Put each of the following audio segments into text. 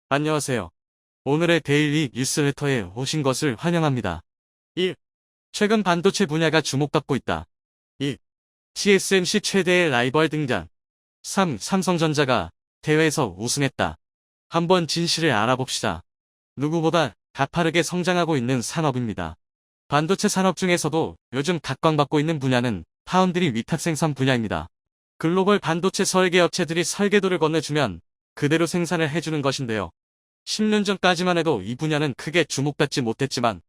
안녕하세요. 오늘의 데일리 뉴스레터에 오신 것을 환영합니다. 1. 최근 반도체 분야가 주목받고 있다. 2. TSMC 최대의 라이벌 등장. 3. 삼성전자가 대회에서 우승했다. 한번 진실을 알아봅시다. 누구보다 가파르게 성장하고 있는 산업입니다. 반도체 산업 중에서도 요즘 각광받고 있는 분야는 파운드리 위탁 생산 분야입니다. 글로벌 반도체 설계 업체들이 설계도를 건네주면 그대로 생산을 해주는 것인데요. 10년 전까지만 해도 이 분야는 크게 주목받지 못했지만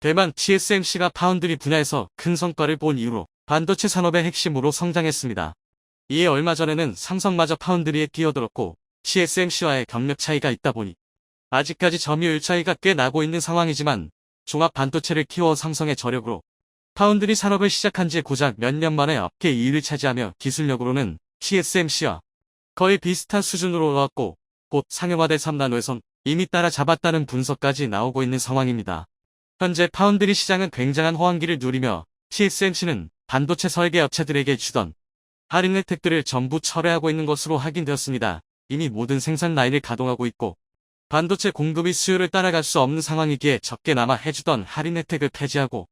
대만 TSMC가 파운드리 분야에서 큰 성과를 본 이후로 반도체 산업의 핵심으로 성장했습니다. 이에 얼마 전에는 삼성마저 파운드리에 끼어들었고 TSMC와의 경력 차이가 있다 보니 아직까지 점유율 차이가 꽤 나고 있는 상황이지만 종합 반도체를 키워온 삼성의 저력으로 파운드리 산업을 시작한 지 고작 몇 년 만에 업계 2위를 차지하며 기술력으로는 TSMC와 거의 비슷한 수준으로 올라왔고 곧 상용화될 3나노에선 이미 따라잡았다는 분석까지 나오고 있는 상황입니다. 현재 파운드리 시장은 굉장한 호황기를 누리며 TSMC는 반도체 설계 업체들에게 주던 할인 혜택들을 전부 철회하고 있는 것으로 확인되었습니다. 이미 모든 생산 라인을 가동하고 있고 반도체 공급이 수요를 따라갈 수 없는 상황이기에 적게나마 해주던 할인 혜택을 폐지하고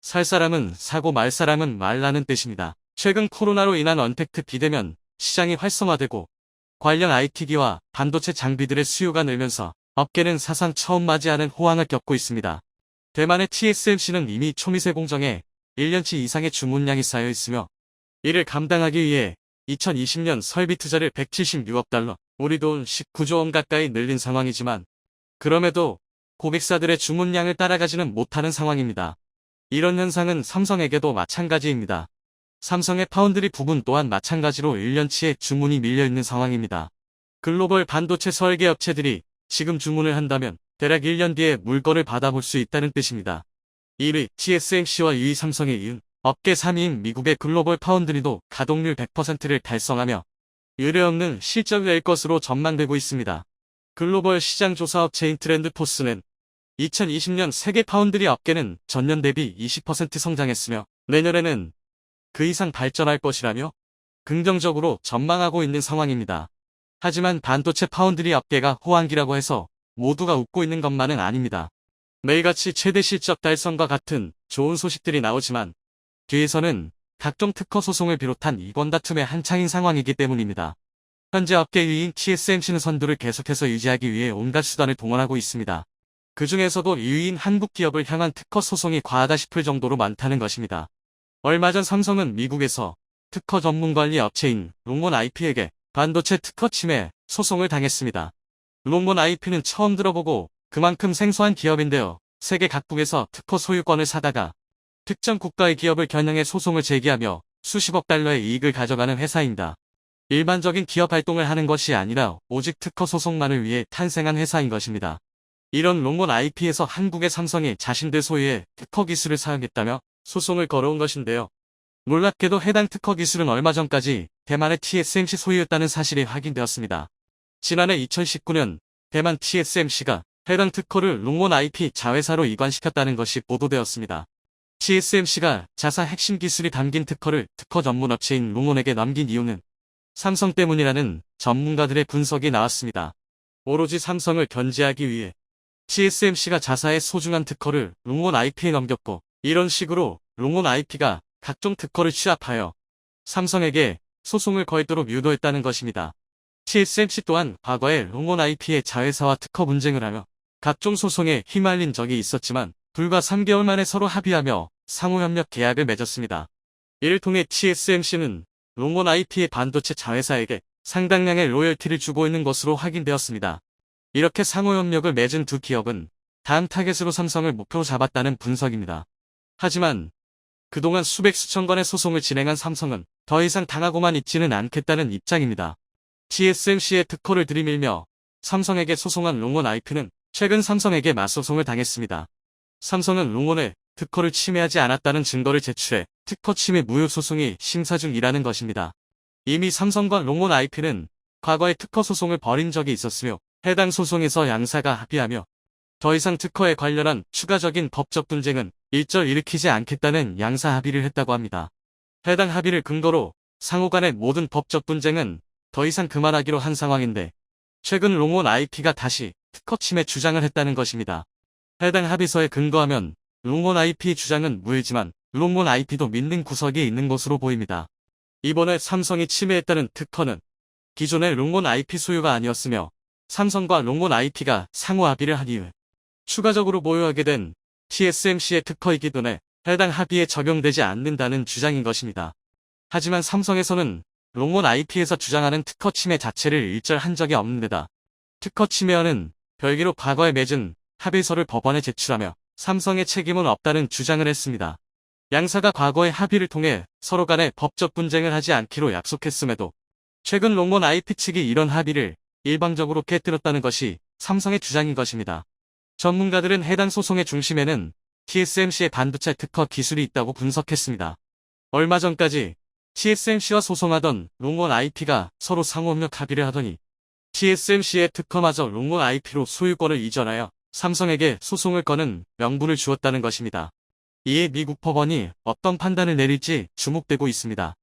살 사람은 사고 말 사람은 말라는 뜻입니다. 최근 코로나로 인한 언택트 비대면 시장이 활성화되고 관련 IT기와 반도체 장비들의 수요가 늘면서 업계는 사상 처음 맞이하는 호황을 겪고 있습니다. 대만의 TSMC는 이미 초미세 공정에 1년치 이상의 주문량이 쌓여 있으며 이를 감당하기 위해 2020년 설비 투자를 176억 달러, 우리 돈 19조 원 가까이 늘린 상황이지만 그럼에도 고객사들의 주문량을 따라가지는 못하는 상황입니다. 이런 현상은 삼성에게도 마찬가지입니다. 삼성의 파운드리 부분 또한 마찬가지로 1년치의 주문이 밀려있는 상황입니다. 글로벌 반도체 설계 업체들이 지금 주문을 한다면 대략 1년 뒤에 물건을 받아볼 수 있다는 뜻입니다. 1위 TSMC와 2위 삼성에 이은 업계 3위인 미국의 글로벌 파운드리도 가동률 100%를 달성하며 유례없는 실적을 낼 것으로 전망되고 있습니다. 글로벌 시장 조사 업체인 트렌드포스는 2020년 세계 파운드리 업계는 전년 대비 20% 성장했으며 내년에는 그 이상 발전할 것이라며 긍정적으로 전망하고 있는 상황입니다. 하지만 반도체 파운드리 업계가 호황기라고 해서 모두가 웃고 있는 것만은 아닙니다. 매일같이 최대 실적 달성과 같은 좋은 소식들이 나오지만 뒤에서는 각종 특허 소송을 비롯한 이권 다툼의 한창인 상황이기 때문입니다. 현재 업계 2위인 TSMC는 선두를 계속해서 유지하기 위해 온갖 수단을 동원하고 있습니다. 그 중에서도 2위인 한국 기업을 향한 특허 소송이 과하다 싶을 정도로 많다는 것입니다. 얼마 전 삼성은 미국에서 특허 전문 관리 업체인 롱몬 IP에게 반도체 특허 침해 소송을 당했습니다. 롱몬 IP는 처음 들어보고 그만큼 생소한 기업인데요. 세계 각국에서 특허 소유권을 사다가 특정 국가의 기업을 겨냥해 소송을 제기하며 수십억 달러의 이익을 가져가는 회사입니다. 일반적인 기업 활동을 하는 것이 아니라 오직 특허 소송만을 위해 탄생한 회사인 것입니다. 이런 롱몬 IP에서 한국의 삼성이 자신들 소유의 특허 기술을 사용했다며 소송을 걸어온 것인데요. 놀랍게도 해당 특허 기술은 얼마 전까지 대만의 TSMC 소유였다는 사실이 확인되었습니다. 지난해 2019년 대만 TSMC가 해당 특허를 롱몬 IP 자회사로 이관시켰다는 것이 보도되었습니다. TSMC가 자사 핵심 기술이 담긴 특허를 특허 전문 업체인 롱몬에게 넘긴 이유는 삼성 때문이라는 전문가들의 분석이 나왔습니다. 오로지 삼성을 견제하기 위해 TSMC가 자사의 소중한 특허를 롱몬 IP에 넘겼고 이런 식으로 롱몬 IP가 각종 특허를 취합하여 삼성에게 소송을 걸도록 유도했다는 것입니다. TSMC 또한 과거에 롱몬 IP의 자회사와 특허 분쟁을 하며 각종 소송에 휘말린 적이 있었지만 불과 3개월 만에 서로 합의하며 상호협력 계약을 맺었습니다. 이를 통해 TSMC는 롱몬 IP의 반도체 자회사에게 상당량의 로열티를 주고 있는 것으로 확인되었습니다. 이렇게 상호협력을 맺은 두 기업은 다음 타겟으로 삼성을 목표로 잡았다는 분석입니다. 하지만 그동안 수백 수천 건의 소송을 진행한 삼성은 더 이상 당하고만 있지는 않겠다는 입장입니다. TSMC의 특허를 들이밀며 삼성에게 소송한 롱몬 IP는 최근 삼성에게 맞소송을 당했습니다. 삼성은 롱몬의 특허를 침해하지 않았다는 증거를 제출해 특허 침해 무효 소송이 심사 중이라는 것입니다. 이미 삼성과 롱몬 IP는 과거에 특허 소송을 벌인 적이 있었으며 해당 소송에서 양사가 합의하며 더 이상 특허에 관련한 추가적인 법적 분쟁은 일절 일으키지 않겠다는 양사 합의를 했다고 합니다. 해당 합의를 근거로 상호 간의 모든 법적 분쟁은 더 이상 그만하기로 한 상황인데 최근 롱온 IP가 다시 특허 침해 주장을 했다는 것입니다. 해당 합의서에 근거하면 롱온 IP 주장은 무해지만 롱온 IP도 믿는 구석이 있는 것으로 보입니다. 이번에 삼성이 침해했다는 특허는 기존의 롱온 IP 소유가 아니었으며 삼성과 롱온 IP가 상호 합의를 한 이후 추가적으로 보유하게 된 TSMC의 특허이기 때문에 해당 합의에 적용되지 않는다는 주장인 것입니다. 하지만 삼성에서는 롱온 IP에서 주장하는 특허 침해 자체를 일절한 적이 없는 데다 특허 침해와는 별개로 과거에 맺은 합의서를 법원에 제출하며 삼성의 책임은 없다는 주장을 했습니다. 양사가 과거의 합의를 통해 서로 간에 법적 분쟁을 하지 않기로 약속했음에도 최근 롱온 IP 측이 이런 합의를 일방적으로 깨뜨렸다는 것이 삼성의 주장인 것입니다. 전문가들은 해당 소송의 중심에는 TSMC의 반도체 특허 기술이 있다고 분석했습니다. 얼마 전까지 TSMC와 소송하던 롱온 IP가 서로 상호협력 합의를 하더니 TSMC의 특허마저 롱온 IP로 소유권을 이전하여 삼성에게 소송을 거는 명분을 주었다는 것입니다. 이에 미국 법원이 어떤 판단을 내릴지 주목되고 있습니다.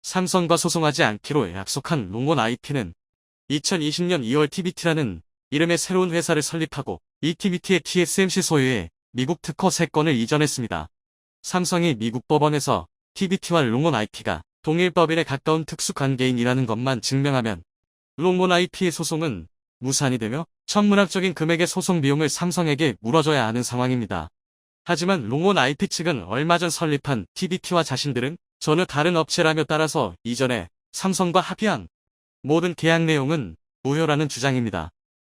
삼성과 소송하지 않기로 약속한 롱온 IP는 2020년 2월 TBT라는 이름의 새로운 회사를 설립하고 이 TBT의 TSMC 소유의 미국 특허 3건을 이전했습니다. 삼성이 미국 법원에서 TBT와 롱온 IP가 동일법인에 가까운 특수관계인이라는 것만 증명하면 롱온 IP의 소송은 무산이 되며 천문학적인 금액의 소송 비용을 삼성에게 물어줘야 하는 상황입니다. 하지만 롱온 IP 측은 얼마 전 설립한 TBT와 자신들은 전혀 다른 업체라며 따라서 이전에 삼성과 합의한 모든 계약 내용은 무효라는 주장입니다.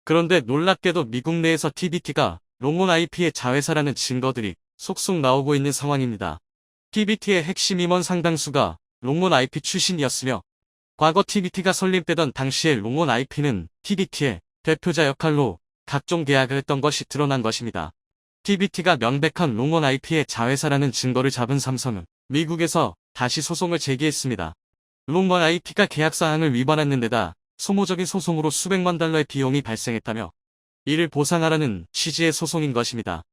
그런데 놀랍게도 미국 내에서 TBT가 롱온 IP의 자회사라는 증거들이 속속 나오고 있는 상황입니다. TBT의 핵심 임원 상당수가 롱온 IP 출신이었으며 과거 TBT가 설립되던 당시에 롱온 IP는 TBT의 대표자 역할로 각종 계약을 했던 것이 드러난 것입니다. TBT가 명백한 롱온 IP의 자회사라는 증거를 잡은 삼성은 미국에서 다시 소송을 제기했습니다. 롱온 IP가 계약사항을 위반했는 데다 소모적인 소송으로 수백만 달러의 비용이 발생했다며 이를 보상하라는 취지의 소송인 것입니다.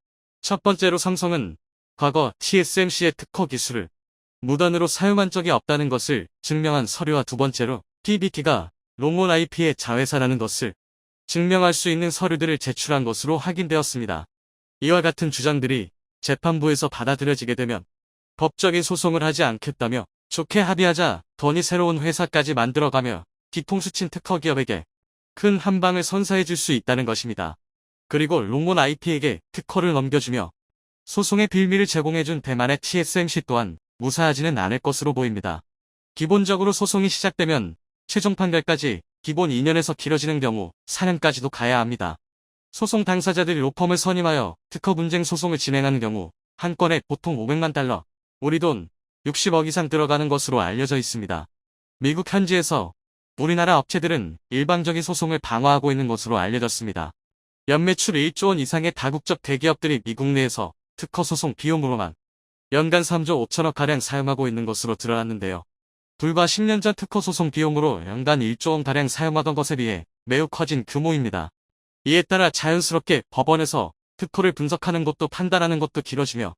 첫 번째로 삼성은 과거 TSMC의 특허 기술을 무단으로 사용한 적이 없다는 것을 증명한 서류와 두 번째로 TBT가 롱온 IP의 자회사라는 것을 증명할 수 있는 서류들을 제출한 것으로 확인되었습니다. 이와 같은 주장들이 재판부에서 받아들여지게 되면 법적인 소송을 하지 않겠다며 좋게 합의하자 더니 새로운 회사까지 만들어가며 뒤통수 친 특허 기업에게 큰 한방을 선사해 줄 수 있다는 것입니다. 그리고 롱온 IP에게 특허를 넘겨주며 소송의 빌미를 제공해준 대만의 TSMC 또한 무사하지는 않을 것으로 보입니다. 기본적으로 소송이 시작되면 최종 판결까지 기본 2년에서 길어지는 경우 4년까지도 가야 합니다. 소송 당사자들이 로펌을 선임하여 특허 분쟁 소송을 진행하는 경우 한 건에 보통 500만 달러, 우리 돈 60억 이상 들어가는 것으로 알려져 있습니다. 미국 현지에서 우리나라 업체들은 일방적인 소송을 방어하고 있는 것으로 알려졌습니다. 연매출 1조 원 이상의 다국적 대기업들이 미국 내에서 특허 소송 비용으로만 연간 3조 5천억가량 사용하고 있는 것으로 드러났는데요. 불과 10년 전 특허 소송 비용으로 연간 1조 원가량 사용하던 것에 비해 매우 커진 규모입니다. 이에 따라 자연스럽게 법원에서 특허를 분석하는 것도 판단하는 것도 길어지며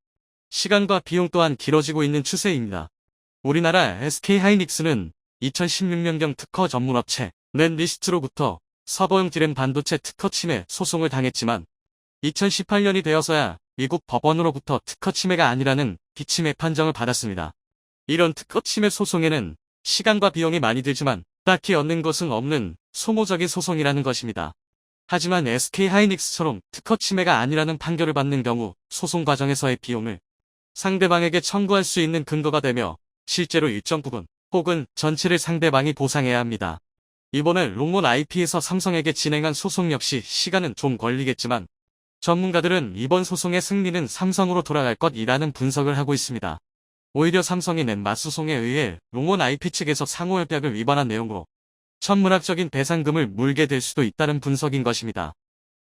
시간과 비용 또한 길어지고 있는 추세입니다. 우리나라 SK하이닉스는 2016년경 특허 전문업체 넷리스트로부터 서버용 디램 반도체 특허 침해 소송을 당했지만 2018년이 되어서야 미국 법원으로부터 특허 침해가 아니라는 비침해 판정을 받았습니다. 이런 특허 침해 소송에는 시간과 비용이 많이 들지만 딱히 얻는 것은 없는 소모적인 소송이라는 것입니다. 하지만 SK하이닉스처럼 특허 침해가 아니라는 판결을 받는 경우 소송 과정에서의 비용을 상대방에게 청구할 수 있는 근거가 되며 실제로 일정 부분 혹은 전체를 상대방이 보상해야 합니다. 이번에 롱온 IP에서 삼성에게 진행한 소송 역시 시간은 좀 걸리겠지만 전문가들은 이번 소송의 승리는 삼성으로 돌아갈 것이라는 분석을 하고 있습니다. 오히려 삼성이 낸 맞소송에 의해 롱온 IP 측에서 상호협약을 위반한 내용으로 천문학적인 배상금을 물게 될 수도 있다는 분석인 것입니다.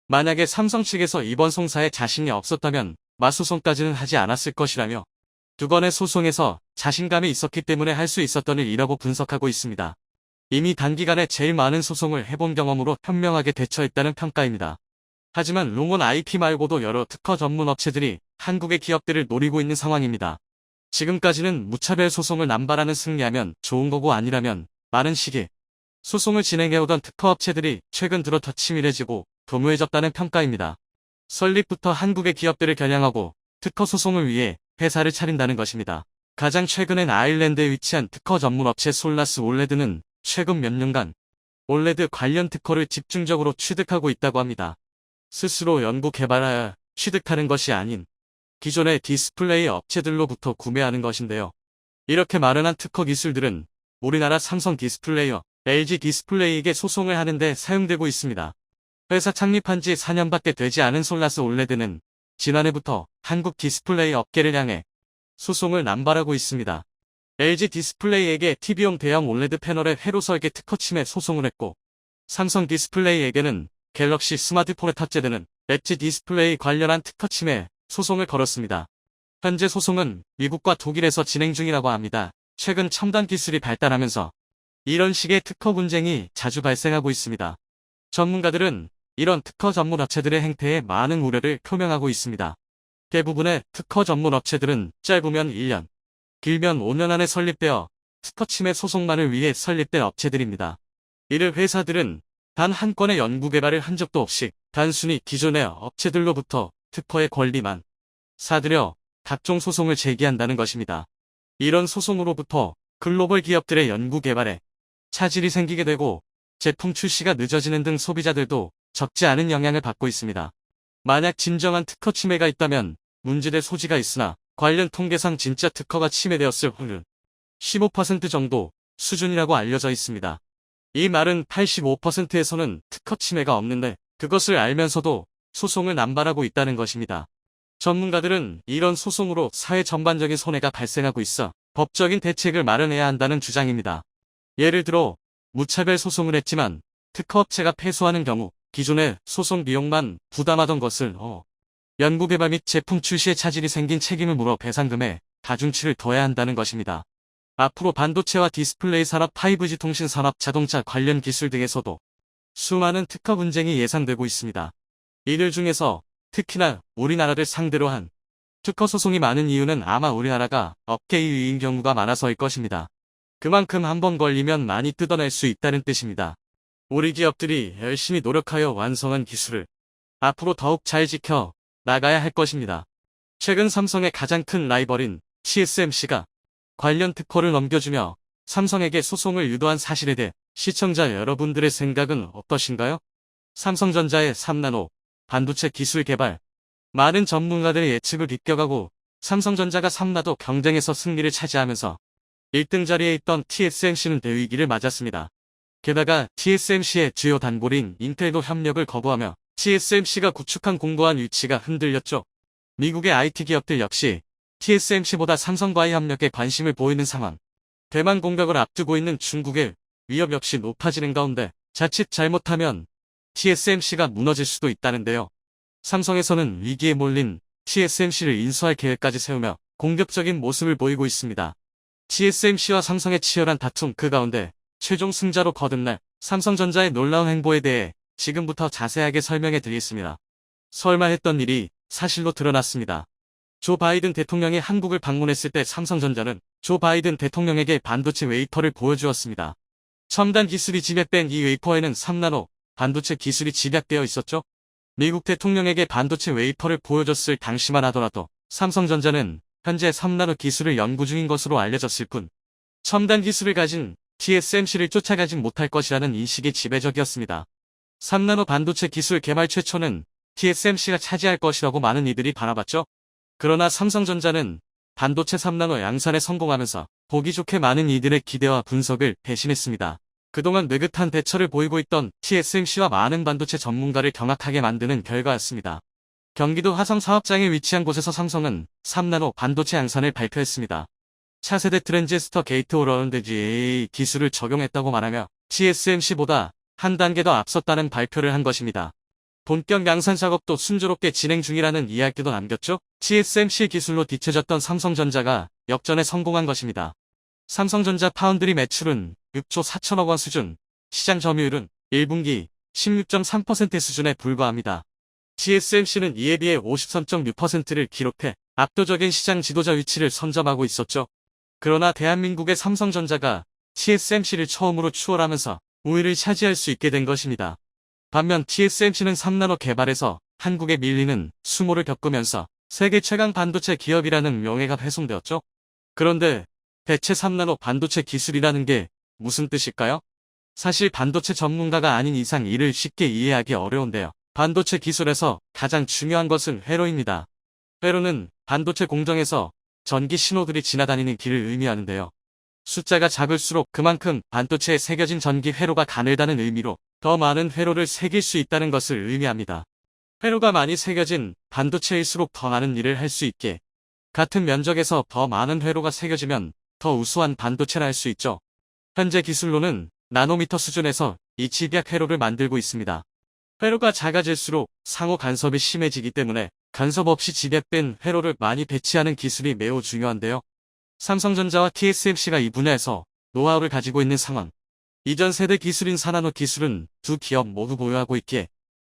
만약에 삼성 측에서 이번 송사에 자신이 없었다면 맞소송까지는 하지 않았을 것이라며 두 건의 소송에서 자신감이 있었기 때문에 할 수 있었던 일이라고 분석하고 있습니다. 이미 단기간에 제일 많은 소송을 해본 경험으로 현명하게 대처했다는 평가입니다. 하지만 롱온 IP 말고도 여러 특허 전문 업체들이 한국의 기업들을 노리고 있는 상황입니다. 지금까지는 무차별 소송을 남발하는 승리하면 좋은 거고 아니라면 많은 시기 소송을 진행해오던 특허업체들이 최근 들어 더 치밀해지고 도모해졌다는 평가입니다. 설립부터 한국의 기업들을 겨냥하고 특허 소송을 위해 회사를 차린다는 것입니다. 가장 최근엔 아일랜드에 위치한 특허 전문 업체 솔라스 올레드는 최근 몇 년간 올레드 관련 특허를 집중적으로 취득하고 있다고 합니다. 스스로 연구 개발하여 취득하는 것이 아닌 기존의 디스플레이 업체들로부터 구매하는 것인데요. 이렇게 마련한 특허 기술들은 우리나라 삼성 디스플레이와 LG 디스플레이에게 소송을 하는데 사용되고 있습니다. 회사 창립한 지 4년밖에 되지 않은 솔라스 올레드는 지난해부터 한국 디스플레이 업계를 향해 소송을 남발하고 있습니다. LG 디스플레이에게 TV용 대형 올레드 패널의 회로 설계 특허 침해 소송을 했고, 삼성 디스플레이에게는 갤럭시 스마트폰에 탑재되는 엣지 디스플레이 관련한 특허 침해 소송을 걸었습니다. 현재 소송은 미국과 독일에서 진행 중이라고 합니다. 최근 첨단 기술이 발달하면서 이런 식의 특허 분쟁이 자주 발생하고 있습니다. 전문가들은 이런 특허 전문 업체들의 행태에 많은 우려를 표명하고 있습니다. 대부분의 특허 전문 업체들은 짧으면 1년, 길면 5년 안에 설립되어 특허 침해 소송만을 위해 설립된 업체들입니다. 이를 회사들은 단 한 건의 연구개발을 한 적도 없이 단순히 기존의 업체들로부터 특허의 권리만 사들여 각종 소송을 제기한다는 것입니다. 이런 소송으로부터 글로벌 기업들의 연구개발에 차질이 생기게 되고 제품 출시가 늦어지는 등 소비자들도 적지 않은 영향을 받고 있습니다. 만약 진정한 특허 침해가 있다면 문제될 소지가 있으나 관련 통계상 진짜 특허가 침해되었을 확률은 15% 정도 수준이라고 알려져 있습니다. 이 말은 85%에서는 특허 침해가 없는데 그것을 알면서도 소송을 남발하고 있다는 것입니다. 전문가들은 이런 소송으로 사회 전반적인 손해가 발생하고 있어 법적인 대책을 마련해야 한다는 주장입니다. 예를 들어 무차별 소송을 했지만 특허업체가 패소하는 경우 기존의 소송 비용만 부담하던 것을 연구개발 및 제품 출시에 차질이 생긴 책임을 물어 배상금에 가중치를 둬야 한다는 것입니다. 앞으로 반도체와 디스플레이 산업, 5G 통신 산업, 자동차 관련 기술 등에서도 수많은 특허 분쟁이 예상되고 있습니다. 이들 중에서 특히나 우리나라를 상대로 한 특허 소송이 많은 이유는 아마 우리나라가 업계 2위인 경우가 많아서일 것입니다. 그만큼 한번 걸리면 많이 뜯어낼 수 있다는 뜻입니다. 우리 기업들이 열심히 노력하여 완성한 기술을 앞으로 더욱 잘 지켜 나가야 할 것입니다. 최근 삼성의 가장 큰 라이벌인 TSMC가 관련 특허를 넘겨주며 삼성에게 소송을 유도한 사실에 대해 시청자 여러분들의 생각은 어떠신가요? 삼성전자의 3나노 반도체 기술 개발, 많은 전문가들의 예측을 비껴가고 삼성전자가 3나노 경쟁에서 승리를 차지하면서 1등 자리에 있던 TSMC는 대위기를 맞았습니다. 게다가 TSMC의 주요 단골인 인텔도 협력을 거부하며 TSMC가 구축한 공고한 위치가 흔들렸죠. 미국의 IT 기업들 역시 TSMC보다 삼성과의 협력에 관심을 보이는 상황. 대만 공격을 앞두고 있는 중국의 위협 역시 높아지는 가운데 자칫 잘못하면 TSMC가 무너질 수도 있다는데요. 삼성에서는 위기에 몰린 TSMC를 인수할 계획까지 세우며 공격적인 모습을 보이고 있습니다. TSMC와 삼성의 치열한 다툼 그 가운데 최종 승자로 거듭날 삼성전자의 놀라운 행보에 대해 지금부터 자세하게 설명해 드리겠습니다. 설마 했던 일이 사실로 드러났습니다. 조 바이든 대통령이 한국을 방문했을 때 삼성전자는 조 바이든 대통령에게 반도체 웨이퍼를 보여주었습니다. 첨단 기술이 집약된 이 웨이퍼에는 3나노 반도체 기술이 집약되어 있었죠. 미국 대통령에게 반도체 웨이퍼를 보여줬을 당시만 하더라도 삼성전자는 현재 3나노 기술을 연구 중인 것으로 알려졌을 뿐 첨단 기술을 가진 TSMC를 쫓아가진 못할 것이라는 인식이 지배적이었습니다. 3나노 반도체 기술 개발 최초는 TSMC가 차지할 것이라고 많은 이들이 바라봤죠. 그러나 삼성전자는 반도체 3나노 양산에 성공하면서 보기 좋게 많은 이들의 기대와 분석을 배신했습니다. 그동안 느긋한 대처를 보이고 있던 TSMC와 많은 반도체 전문가를 경악하게 만드는 결과였습니다. 경기도 화성 사업장에 위치한 곳에서 삼성은 3나노 반도체 양산을 발표했습니다. 차세대 트랜지스터 게이트-오러운드 GAA 기술을 적용했다고 말하며 TSMC보다 한 단계 더 앞섰다는 발표를 한 것입니다. 본격 양산 작업도 순조롭게 진행 중이라는 이야기도 남겼죠. TSMC 기술로 뒤처졌던 삼성전자가 역전에 성공한 것입니다. 삼성전자 파운드리 매출은 6조 4천억 원 수준, 시장 점유율은 1분기 16.3% 수준에 불과합니다. TSMC는 이에 비해 53.6%를 기록해 압도적인 시장 지도자 위치를 선점하고 있었죠. 그러나 대한민국의 삼성전자가 TSMC를 처음으로 추월하면서 우위를 차지할 수 있게 된 것입니다. 반면 TSMC는 3나노 개발에서 한국에 밀리는 수모를 겪으면서 세계 최강 반도체 기업이라는 명예가 훼손되었죠. 그런데 대체 3나노 반도체 기술이라는 게 무슨 뜻일까요? 사실 반도체 전문가가 아닌 이상 이를 쉽게 이해하기 어려운데요. 반도체 기술에서 가장 중요한 것은 회로입니다. 회로는 반도체 공정에서 전기 신호들이 지나다니는 길을 의미하는데요. 숫자가 작을수록 그만큼 반도체에 새겨진 전기 회로가 가늘다는 의미로 더 많은 회로를 새길 수 있다는 것을 의미합니다. 회로가 많이 새겨진 반도체일수록 더 많은 일을 할 수 있게, 같은 면적에서 더 많은 회로가 새겨지면 더 우수한 반도체를 할 수 있죠. 현재 기술로는 나노미터 수준에서 이 집약 회로를 만들고 있습니다. 회로가 작아질수록 상호 간섭이 심해지기 때문에 간섭 없이 집약된 회로를 많이 배치하는 기술이 매우 중요한데요. 삼성전자와 TSMC가 이 분야에서 노하우를 가지고 있는 상황. 이전 세대 기술인 4나노 기술은 두 기업 모두 보유하고 있기에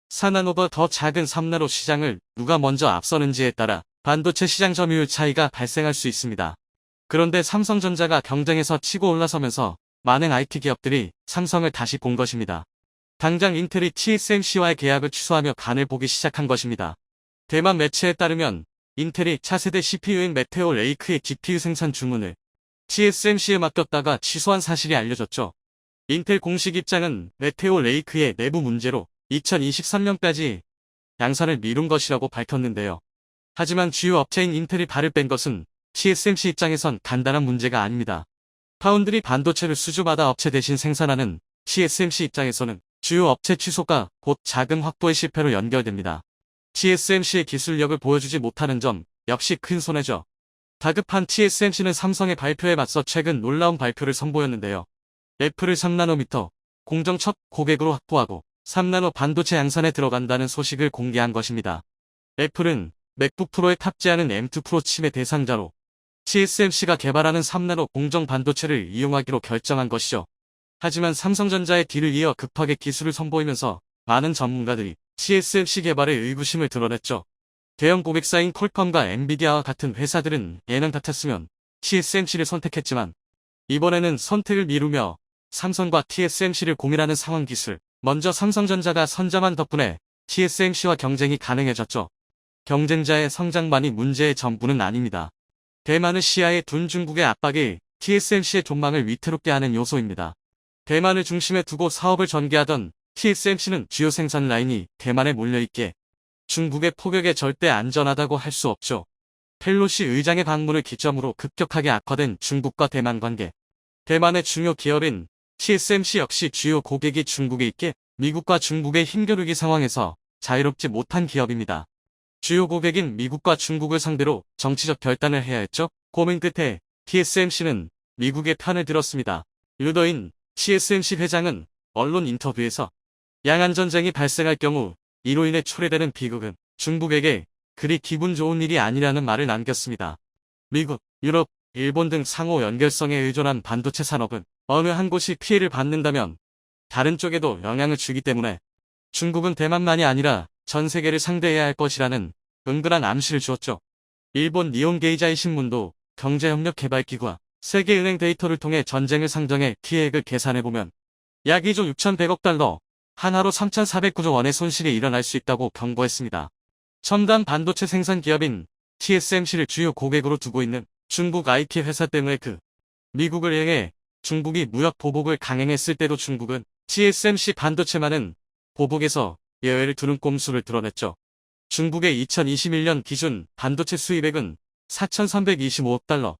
4나노보다 더 작은 3나노 시장을 누가 먼저 앞서는지에 따라 반도체 시장 점유율 차이가 발생할 수 있습니다. 그런데 삼성전자가 경쟁에서 치고 올라서면서 많은 IT 기업들이 삼성을 다시 본 것입니다. 당장 인텔이 TSMC와의 계약을 취소하며 간을 보기 시작한 것입니다. 대만 매체에 따르면 인텔이 차세대 CPU인 메테오 레이크의 GPU 생산 주문을 TSMC에 맡겼다가 취소한 사실이 알려졌죠. 인텔 공식 입장은 메테오 레이크의 내부 문제로 2023년까지 양산을 미룬 것이라고 밝혔는데요. 하지만 주요 업체인 인텔이 발을 뺀 것은 TSMC 입장에선 간단한 문제가 아닙니다. 파운드리 반도체를 수주받아 업체 대신 생산하는 TSMC 입장에서는 주요 업체 취소가 곧 자금 확보의 실패로 연결됩니다. TSMC의 기술력을 보여주지 못하는 점 역시 큰 손해죠. 다급한 TSMC는 삼성의 발표에 맞서 최근 놀라운 발표를 선보였는데요. 애플을 3나노미터 공정 첫 고객으로 확보하고 3나노 반도체 양산에 들어간다는 소식을 공개한 것입니다. 애플은 맥북 프로에 탑재하는 M2 프로 칩의 대상자로 TSMC가 개발하는 3나노 공정 반도체를 이용하기로 결정한 것이죠. 하지만 삼성전자의 뒤를 이어 급하게 기술을 선보이면서 많은 전문가들이 TSMC 개발에 의구심을 드러냈죠. 대형 고객사인 퀄컴과 엔비디아와 같은 회사들은 예능 같았으면 TSMC를 선택했지만 이번에는 선택을 미루며 삼성과 TSMC를 고민하는 상황. 기술 먼저 삼성전자가 선점한 덕분에 TSMC와 경쟁이 가능해졌죠. 경쟁자의 성장만이 문제의 전부는 아닙니다. 대만을 시야에 둔 중국의 압박이 TSMC의 존망을 위태롭게 하는 요소입니다. 대만을 중심에 두고 사업을 전개하던 TSMC는 주요 생산 라인이 대만에 몰려있기에 중국의 포격에 절대 안전하다고 할 수 없죠. 펠로시 의장의 방문을 기점으로 급격하게 악화된 중국과 대만 관계. 대만의 중요 기업인 TSMC 역시 주요 고객이 중국에 있기에 미국과 중국의 힘겨루기 상황에서 자유롭지 못한 기업입니다. 주요 고객인 미국과 중국을 상대로 정치적 결단을 해야 했죠. 고민 끝에 TSMC는 미국의 편을 들었습니다. 유더인 TSMC 회장은 언론 인터뷰에서 양안전쟁이 발생할 경우 이로 인해 초래되는 비극은 중국에게 그리 기분 좋은 일이 아니라는 말을 남겼습니다. 미국, 유럽, 일본 등 상호 연결성에 의존한 반도체 산업은 어느 한 곳이 피해를 받는다면 다른 쪽에도 영향을 주기 때문에 중국은 대만만이 아니라 전 세계를 상대해야 할 것이라는 은근한 암시를 주었죠. 일본 니혼게이자이 신문도 경제협력개발기구와 세계은행 데이터를 통해 전쟁을 상정해 피해액을 계산해보면 약 2조 6,100억 달러, 한화로 3,409조 원의 손실이 일어날 수 있다고 경고했습니다. 첨단 반도체 생산 기업인 TSMC를 주요 고객으로 두고 있는 중국 IT 회사 때문에 미국을 향해 중국이 무역 보복을 강행했을 때도 중국은 TSMC 반도체만은 보복에서 예외를 두는 꼼수를 드러냈죠. 중국의 2021년 기준 반도체 수입액은 4,325억 달러.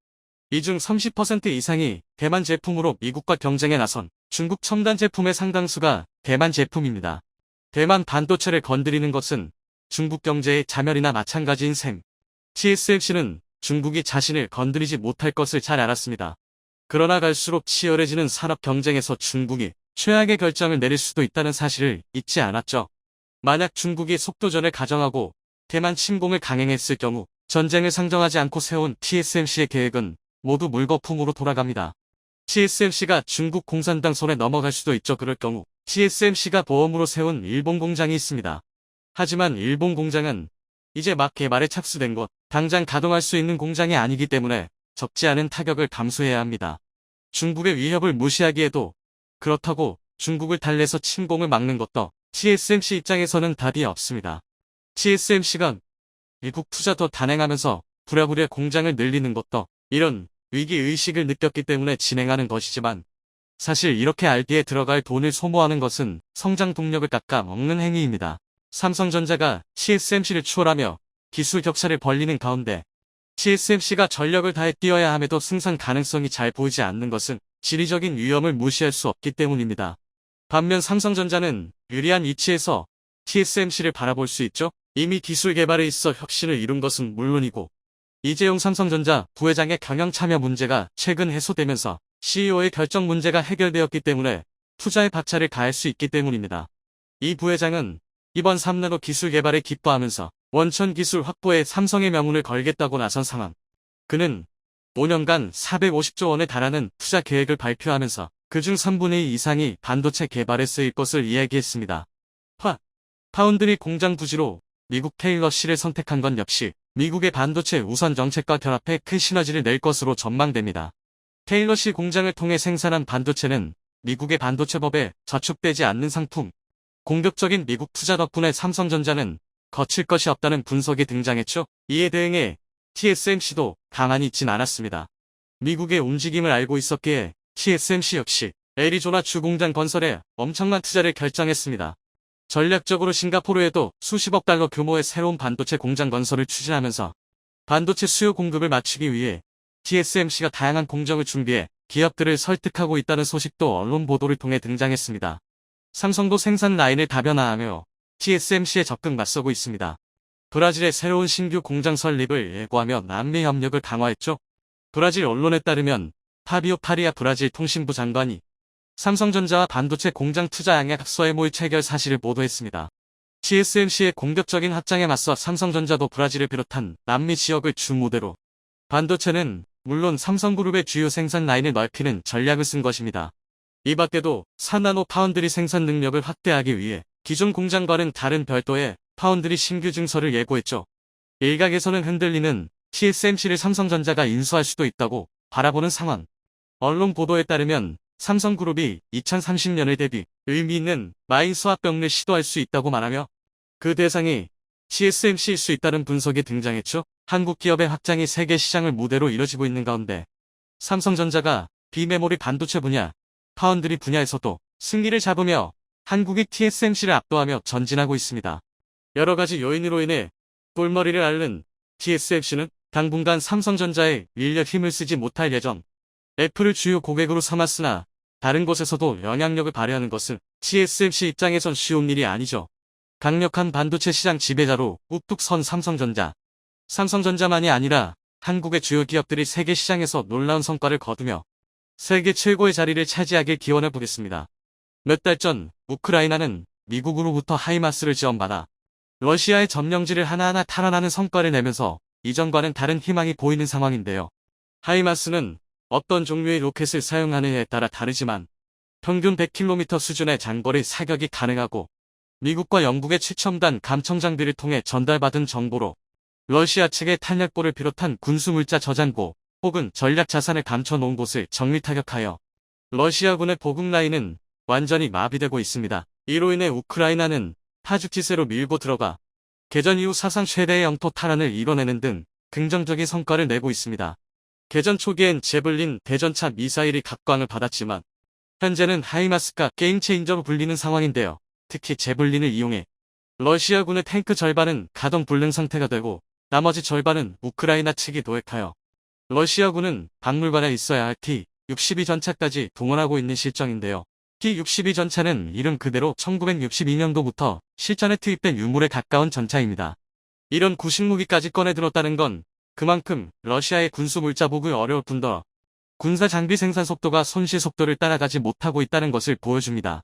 이 중 30% 이상이 대만 제품으로 미국과 경쟁에 나선 중국 첨단 제품의 상당수가 대만 제품입니다. 대만 반도체를 건드리는 것은 중국 경제의 자멸이나 마찬가지인 셈. TSMC는 중국이 자신을 건드리지 못할 것을 잘 알았습니다. 그러나 갈수록 치열해지는 산업 경쟁에서 중국이 최악의 결정을 내릴 수도 있다는 사실을 잊지 않았죠. 만약 중국이 속도전을 가정하고 대만 침공을 강행했을 경우 전쟁을 상정하지 않고 세운 TSMC의 계획은 모두 물거품으로 돌아갑니다. TSMC가 중국 공산당 손에 넘어갈 수도 있죠. 그럴 경우 TSMC가 보험으로 세운 일본 공장이 있습니다. 하지만 일본 공장은 이제 막 개발에 착수된 것, 당장 가동할 수 있는 공장이 아니기 때문에 적지 않은 타격을 감수해야 합니다. 중국의 위협을 무시하기에도 그렇다고 중국을 달래서 침공을 막는 것도 TSMC 입장에서는 답이 없습니다. TSMC가 미국 투자도 단행하면서 부랴부랴 공장을 늘리는 것도 이런 위기의식을 느꼈기 때문에 진행하는 것이지만 사실 이렇게 RD에 들어갈 돈을 소모하는 것은 성장 동력을 깎아 먹는 행위입니다. 삼성전자가 TSMC를 추월하며 기술 격차를 벌리는 가운데 TSMC가 전력을 다해 뛰어야 함에도 승산 가능성이 잘 보이지 않는 것은 지리적인 위험을 무시할 수 없기 때문입니다. 반면 삼성전자는 유리한 위치에서 TSMC를 바라볼 수 있죠. 이미 기술 개발에 있어 혁신을 이룬 것은 물론이고 이재용 삼성전자 부회장의 경영 참여 문제가 최근 해소되면서 CEO의 결정 문제가 해결되었기 때문에 투자의 박차를 가할 수 있기 때문입니다. 이 부회장은 이번 3나노 기술 개발에 기뻐하면서 원천 기술 확보에 삼성의 명운을 걸겠다고 나선 상황. 그는 5년간 450조 원에 달하는 투자 계획을 발표하면서 그중 3분의 2 이상이 반도체 개발에 쓰일 것을 이야기했습니다. 파운드리 공장 부지로 미국 테일러시를 선택한 건 역시 미국의 반도체 우선 정책과 결합해 큰 시너지를 낼 것으로 전망됩니다. 테일러시 공장을 통해 생산한 반도체는 미국의 반도체법에 저축되지 않는 상품. 공격적인 미국 투자 덕분에 삼성전자는 거칠 것이 없다는 분석이 등장했죠. 이에 대응해 TSMC도 가만히 있진 않았습니다. 미국의 움직임을 알고 있었기에 TSMC 역시 애리조나 주공장 건설에 엄청난 투자를 결정했습니다. 전략적으로 싱가포르에도 수십억 달러 규모의 새로운 반도체 공장 건설을 추진하면서 반도체 수요 공급을 맞추기 위해 TSMC가 다양한 공정을 준비해 기업들을 설득하고 있다는 소식도 언론 보도를 통해 등장했습니다. 삼성도 생산 라인을 다변화하며 TSMC에 적극 맞서고 있습니다. 브라질의 새로운 신규 공장 설립을 예고하며 남미 협력을 강화했죠. 브라질 언론에 따르면 파비오 파리아 브라질 통신부 장관이 삼성전자와 반도체 공장 투자 양약 합서의 모의 체결 사실을 보도했습니다. TSMC의 공격적인 확장에 맞서 삼성전자도 브라질을 비롯한 남미 지역을 주 무대로 반도체는 물론 삼성그룹의 주요 생산 라인을 넓히는 전략을 쓴 것입니다. 이 밖에도 4나노 파운드리 생산 능력을 확대하기 위해 기존 공장과는 다른 별도의 파운드리 신규 증설을 예고했죠. 일각에서는 흔들리는 TSMC를 삼성전자가 인수할 수도 있다고 바라보는 상황. 언론 보도에 따르면 삼성그룹이 2030년을 대비 의미 있는 마인 수합 병를 시도할 수 있다고 말하며 그 대상이 TSMC일 수 있다는 분석이 등장했죠. 한국 기업의 확장이 세계 시장을 무대로 이뤄지고 있는 가운데 삼성전자가 비메모리 반도체 분야, 파운드리 분야에서도 승리를 잡으며 한국이 TSMC를 압도하며 전진하고 있습니다. 여러 가지 요인으로 인해 꿀머리를 앓는 TSMC는 당분간 삼성전자에 밀려 힘을 쓰지 못할 예정. 애플을 주요 고객으로 삼았으나 다른 곳에서도 영향력을 발휘하는 것은 TSMC 입장에선 쉬운 일이 아니죠. 강력한 반도체 시장 지배자로 욱뚝 선 삼성전자. 삼성전자만이 아니라 한국의 주요 기업들이 세계 시장에서 놀라운 성과를 거두며 세계 최고의 자리를 차지하길 기원해 보겠습니다. 몇 달 전 우크라이나는 미국으로부터 하이마스를 지원받아 러시아의 점령지를 하나하나 탈환하는 성과를 내면서 이전과는 다른 희망이 보이는 상황인데요. 하이마스는 어떤 종류의 로켓을 사용하느냐에 따라 다르지만 평균 100km 수준의 장거리 사격이 가능하고 미국과 영국의 최첨단 감청 장비를 통해 전달받은 정보로 러시아 측의 탄약고를 비롯한 군수물자 저장고 혹은 전략 자산을 감춰놓은 곳을 정밀 타격하여 러시아군의 보급 라인은 완전히 마비되고 있습니다. 이로 인해 우크라이나는 파죽지세로 밀고 들어가 개전 이후 사상 최대의 영토 탈환을 이뤄내는 등 긍정적인 성과를 내고 있습니다. 개전 초기엔 제블린 대전차 미사일이 각광을 받았지만 현재는 하이마스가 게임체인저로 불리는 상황인데요. 특히 제블린을 이용해 러시아군의 탱크 절반은 가동 불능 상태가 되고 나머지 절반은 우크라이나 측이 도획하여 러시아군은 박물관에 있어야 할 T-62 전차까지 동원하고 있는 실정인데요. T-62 전차는 이름 그대로 1962년도부터 실전에 투입된 유물에 가까운 전차입니다. 이런 구식무기까지 꺼내들었다는 건 그만큼 러시아의 군수물자 보급이 어려울 뿐더러 군사 장비 생산 속도가 손실 속도를 따라가지 못하고 있다는 것을 보여줍니다.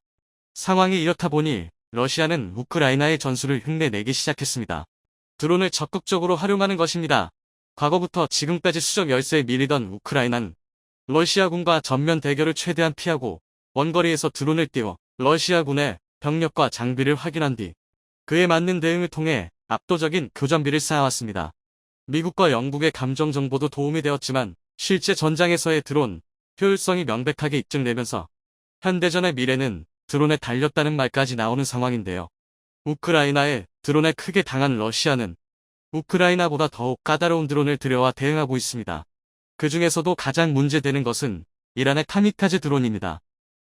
상황이 이렇다 보니 러시아는 우크라이나의 전술을 흉내내기 시작했습니다. 드론을 적극적으로 활용하는 것입니다. 과거부터 지금까지 수적 열세에 밀리던 우크라이나는 러시아군과 전면 대결을 최대한 피하고 원거리에서 드론을 띄워 러시아군의 병력과 장비를 확인한 뒤 그에 맞는 대응을 통해 압도적인 교전비를 쌓아왔습니다. 미국과 영국의 감정 정보도 도움이 되었지만 실제 전장에서의 드론 효율성이 명백하게 입증되면서 현대전의 미래는 드론에 달렸다는 말까지 나오는 상황인데요. 우크라이나에 드론에 크게 당한 러시아는 우크라이나보다 더욱 까다로운 드론을 들여와 대응하고 있습니다. 그 중에서도 가장 문제되는 것은 이란의 카미카제 드론입니다.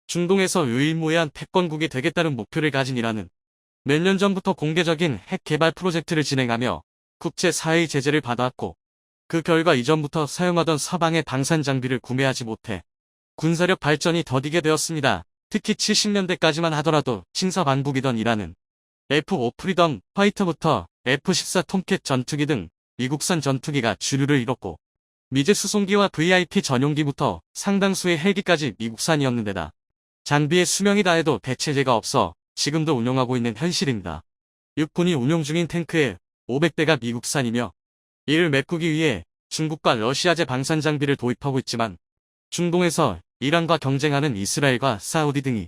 중동에서 유일무이한 패권국이 되겠다는 목표를 가진 이란은 몇 년 전부터 공개적인 핵 개발 프로젝트를 진행하며 국제사회의 제재를 받아왔고, 그 결과 이전부터 사용하던 서방의 방산 장비를 구매하지 못해 군사력 발전이 더디게 되었습니다. 특히 70년대까지만 하더라도 신서방북이던 이란은 F-5 프리덤 파이터부터 F-14 톰캣 전투기 등 미국산 전투기가 주류를 이뤘고, 미제 수송기와 VIP 전용기부터 상당수의 헬기까지 미국산이었는데다 장비의 수명이 다해도 대체제가 없어 지금도 운용하고 있는 현실입니다. 육군이 운용 중인 탱크의 500대가 미국산이며, 이를 메꾸기 위해 중국과 러시아제 방산 장비를 도입하고 있지만, 중동에서 이란과 경쟁하는 이스라엘과 사우디 등이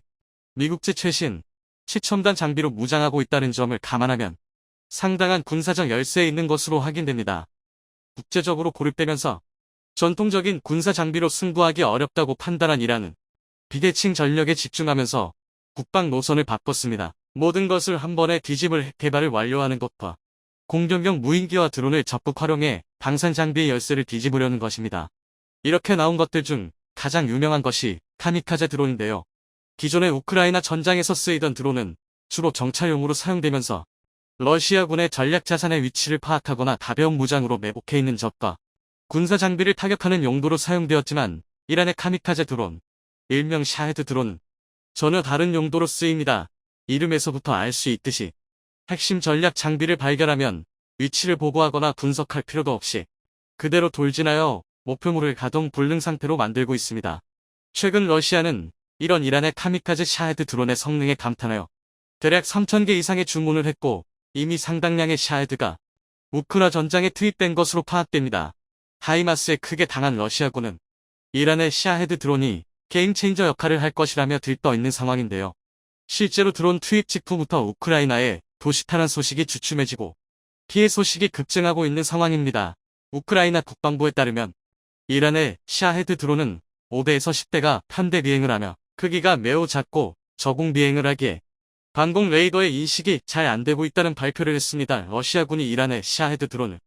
미국제 최신 최첨단 장비로 무장하고 있다는 점을 감안하면 상당한 군사적 열세에 있는 것으로 확인됩니다. 국제적으로 고립되면서 전통적인 군사 장비로 승부하기 어렵다고 판단한 이란은 비대칭 전력에 집중하면서 국방 노선을 바꿨습니다. 모든 것을 한 번에 뒤집을 핵 개발을 완료하는 것과 공격용 무인기와 드론을 적극 활용해 방산 장비의 열세를 뒤집으려는 것입니다. 이렇게 나온 것들 중 가장 유명한 것이 카미카제 드론인데요. 기존의 우크라이나 전장에서 쓰이던 드론은 주로 정찰용으로 사용되면서 러시아군의 전략 자산의 위치를 파악하거나 가벼운 무장으로 매복해 있는 적과 군사 장비를 타격하는 용도로 사용되었지만, 이란의 카미카제 드론, 일명 샤헤드 드론은 전혀 다른 용도로 쓰입니다. 이름에서부터 알 수 있듯이 핵심 전략 장비를 발견하면 위치를 보고하거나 분석할 필요도 없이 그대로 돌진하여 목표물을 가동 불능 상태로 만들고 있습니다. 최근 러시아는 이런 이란의 카미카제 샤헤드 드론의 성능에 감탄하여 대략 3,000개 이상의 주문을 했고, 이미 상당량의 샤헤드가 우크라 전장에 투입된 것으로 파악됩니다. 하이마스에 크게 당한 러시아군은 이란의 샤헤드 드론이 게임 체인저 역할을 할 것이라며 들떠있는 상황인데요. 실제로 드론 투입 직후부터 우크라이나에 도시 탈환 소식이 주춤해지고 피해 소식이 급증하고 있는 상황입니다. 우크라이나 국방부에 따르면 이란의 샤헤드 드론은 5대에서 10대가 편대 비행을 하며 크기가 매우 작고 저공 비행을 하기에 방공 레이더의 인식이 잘 안되고 있다는 발표를 했습니다. 러시아군이 이란의 샤헤드 드론을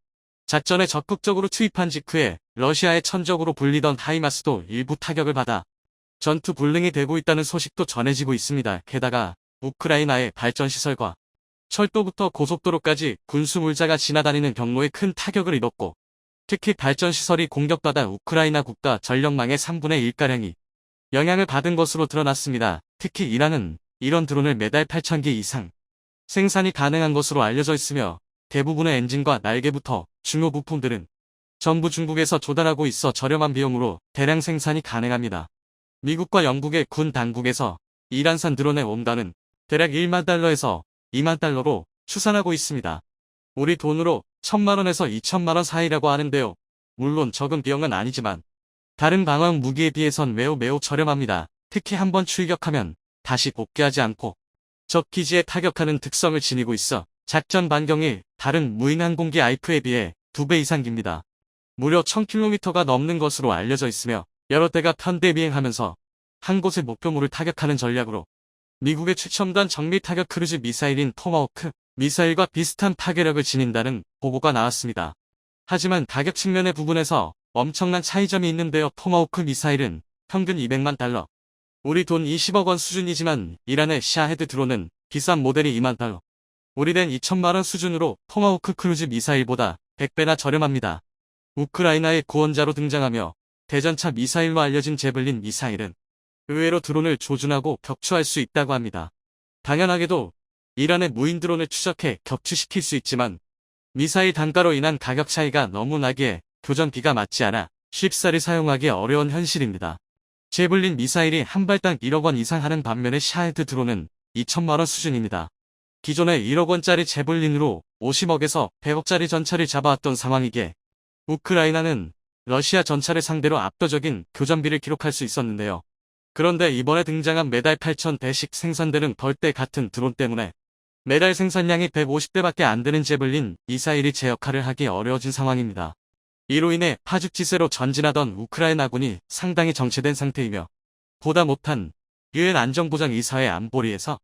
작전에 적극적으로 투입한 직후에 러시아의 천적으로 불리던 하이마스도 일부 타격을 받아 전투 불능이 되고 있다는 소식도 전해지고 있습니다. 게다가 우크라이나의 발전시설과 철도부터 고속도로까지 군수물자가 지나다니는 경로에 큰 타격을 입었고, 특히 발전시설이 공격받아 우크라이나 국가 전력망의 3분의 1가량이 영향을 받은 것으로 드러났습니다. 특히 이란은 이런 드론을 매달 8,000개 이상 생산이 가능한 것으로 알려져 있으며, 대부분의 엔진과 날개부터 중요 부품들은 전부 중국에서 조달하고 있어 저렴한 비용으로 대량 생산이 가능합니다. 미국과 영국의 군 당국에서 이란산 드론의 원가는 대략 1만 달러에서 2만 달러로 추산하고 있습니다. 우리 돈으로 1,000만원에서 2,000만원 사이라고 하는데요. 물론 적은 비용은 아니지만 다른 방어용 무기에 비해선 매우 저렴합니다. 특히 한번 출격하면 다시 복귀하지 않고 적 기지에 타격하는 특성을 지니고 있어 작전 반경이 다른 무인 항공기 IF에 비해 2배 이상 깁니다. 무려 1000km가 넘는 것으로 알려져 있으며, 여러 대가 편대 비행하면서 한 곳의 목표물을 타격하는 전략으로 미국의 최첨단 정밀 타격 크루즈 미사일인 토마호크 미사일과 비슷한 파괴력을 지닌다는 보고가 나왔습니다. 하지만 가격 측면의 부분에서 엄청난 차이점이 있는데요. 토마호크 미사일은 평균 200만 달러, 우리 돈 20억 원 수준이지만 이란의 샤헤드 드론은 비싼 모델이 2만 달러, 우리는 2천만원 수준으로 토마호크 크루즈 미사일보다 100배나 저렴합니다. 우크라이나의 구원자로 등장하며 대전차 미사일로 알려진 제블린 미사일은 의외로 드론을 조준하고 격추할 수 있다고 합니다. 당연하게도 이란의 무인 드론을 추적해 격추시킬 수 있지만 미사일 단가로 인한 가격 차이가 너무 나기에 교전비가 맞지 않아 쉽사리 사용하기 어려운 현실입니다. 제블린 미사일이 한 발당 1억 원 이상 하는 반면에 샤헤드 드론은 2천만 원 수준입니다. 기존에 1억 원짜리 제블린으로 50억에서 100억짜리 전차를 잡아왔던 상황이기에 우크라이나는 러시아 전차를 상대로 압도적인 교전비를 기록할 수 있었는데요. 그런데 이번에 등장한 매달 8,000대씩 생산되는 벌떼 같은 드론 때문에 매달 생산량이 150대밖에 안 되는 제블린 미사일이 제 역할을 하기 어려워진 상황입니다. 이로 인해 파죽지세로 전진하던 우크라이나군이 상당히 정체된 상태이며 보다 못한 유엔 안전보장이사회 안보리에서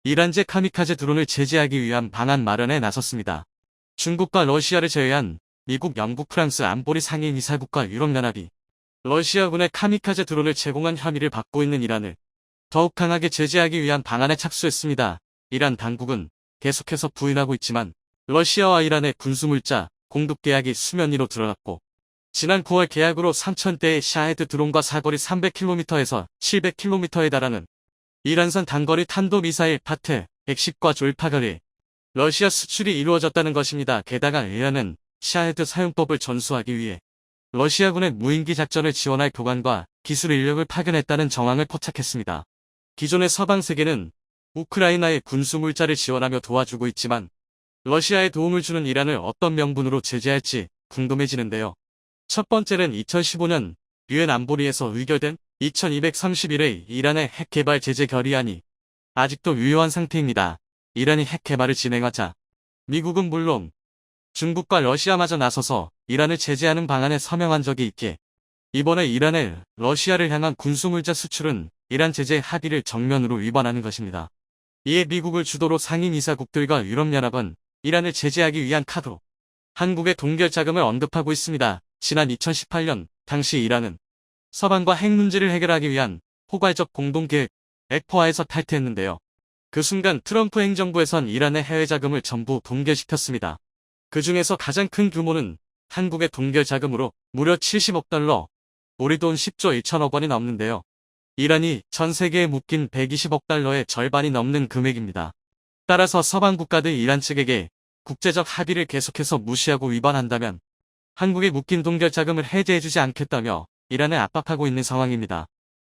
이란제 카미카제 드론을 제재하기 위한 방안 마련에 나섰습니다. 중국과 러시아를 제외한 미국, 영국, 프랑스 안보리 상임이사국과 유럽연합이 러시아군의 카미카제 드론을 제공한 혐의를 받고 있는 이란을 더욱 강하게 제재하기 위한 방안에 착수했습니다. 이란 당국은 계속해서 부인하고 있지만 러시아와 이란의 군수물자 공급 계약이 수면 위로 드러났고 지난 9월 계약으로 3,000대의 샤헤드 드론과 사거리 300km에서 700km에 달하는 이란산 단거리 탄도미사일 파트 110과 졸파거리 러시아 수출이 이루어졌다는 것입니다. 게다가 이란은 샤헤드 사용법을 전수하기 위해 러시아군의 무인기 작전을 지원할 교관과 기술 인력을 파견했다는 정황을 포착했습니다. 기존의 서방 세계는 우크라이나의 군수물자를 지원하며 도와주고 있지만 러시아에 도움을 주는 이란을 어떤 명분으로 제재할지 궁금해지는데요. 첫 번째는 2015년 유엔 안보리에서 의결된 2231의 이란의 핵 개발 제재 결의안이 아직도 유효한 상태입니다. 이란이 핵 개발을 진행하자 미국은 물론 중국과 러시아마저 나서서 이란을 제재하는 방안에 서명한 적이 있기에 이번에 이란의 러시아를 향한 군수물자 수출은 이란 제재 합의를 정면으로 위반하는 것입니다. 이에 미국을 주도로 상임이사국들과 유럽연합은 이란을 제재하기 위한 카드로 한국의 동결 자금을 언급하고 있습니다. 지난 2018년 당시 이란은 서방과 핵 문제를 해결하기 위한 포괄적 공동계획 ECFA에서 탈퇴했는데요. 그 순간 트럼프 행정부에선 이란의 해외 자금을 전부 동결시켰습니다. 그 중에서 가장 큰 규모는 한국의 동결 자금으로 무려 70억 달러, 우리 돈 10조 1천억 원이 넘는데요. 이란이 전 세계에 묶인 120억 달러의 절반이 넘는 금액입니다. 따라서 서방 국가들 이란 측에게 국제적 합의를 계속해서 무시하고 위반한다면 한국에 묶인 동결 자금을 해제해주지 않겠다며 이란을 압박하고 있는 상황입니다.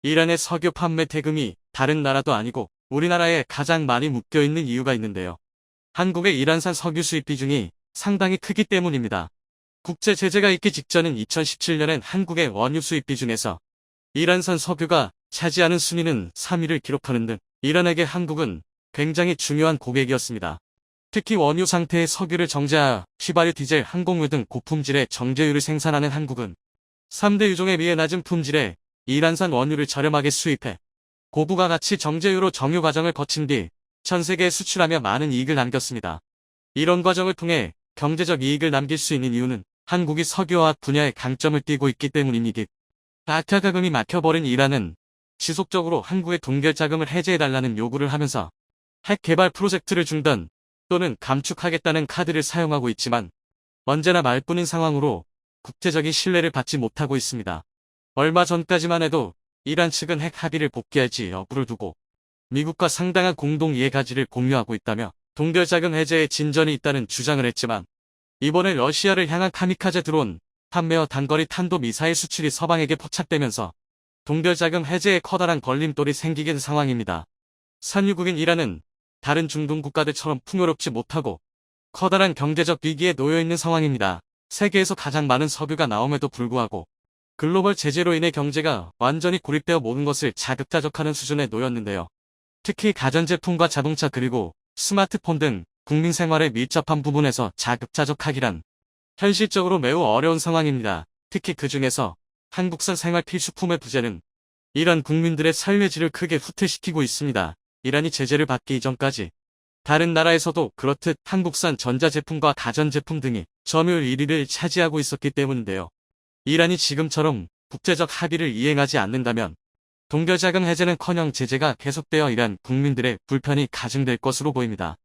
이란의 석유 판매 대금이 다른 나라도 아니고 우리나라에 가장 많이 묶여있는 이유가 있는데요. 한국의 이란산 석유 수입 비중이 상당히 크기 때문입니다. 국제 제재가 있기 직전인 2017년엔 한국의 원유 수입 비중에서 이란산 석유가 차지하는 순위는 3위를 기록하는 등 이란에게 한국은 굉장히 중요한 고객이었습니다. 특히 원유 상태의 석유를 정제하여 휘발유, 디젤, 항공유 등 고품질의 정제유를 생산하는 한국은 3대 유종에 비해 낮은 품질의 이란산 원유를 저렴하게 수입해 고부가 가치 정제유로 정유 과정을 거친 뒤 전 세계에 수출하며 많은 이익을 남겼습니다. 이런 과정을 통해 경제적 이익을 남길 수 있는 이유는 한국이 석유화학 분야에 강점을 띠고 있기 때문입니다. 아카 자금이 막혀버린 이란은 지속적으로 한국의 동결 자금을 해제해달라는 요구를 하면서 핵 개발 프로젝트를 중단 또는 감축하겠다는 카드를 사용하고 있지만 언제나 말뿐인 상황으로 국제적인 신뢰를 받지 못하고 있습니다. 얼마 전까지만 해도 이란 측은 핵 합의를 복귀할지 여부를 두고 미국과 상당한 공동 이해 가지를 공유하고 있다며 동결 자금 해제에 진전이 있다는 주장을 했지만 이번에 러시아를 향한 카미카제 드론 판매와 단거리 탄도 미사일 수출이 서방에게 포착되면서 동결 자금 해제에 커다란 걸림돌이 생기게 된 상황입니다. 산유국인 이란은 다른 중동 국가들처럼 풍요롭지 못하고 커다란 경제적 위기에 놓여 있는 상황입니다. 세계에서 가장 많은 석유가 나옴에도 불구하고 글로벌 제재로 인해 경제가 완전히 고립되어 모든 것을 자급자족하는 수준에 놓였는데요. 특히 가전제품과 자동차 그리고 스마트폰 등 국민 생활에 밀접한 부분에서 자급자족하기란 현실적으로 매우 어려운 상황입니다. 특히 그 중에서 한국산 생활 필수품의 부재는 이란 국민들의 삶의 질을 크게 후퇴시키고 있습니다. 이란이 제재를 받기 이전까지 다른 나라에서도 그렇듯 한국산 전자제품과 가전제품 등이 점유율 1위를 차지하고 있었기 때문인데요. 이란이 지금처럼 국제적 합의를 이행하지 않는다면 동결자금 해제는커녕 제재가 계속되어 이란 국민들의 불편이 가중될 것으로 보입니다.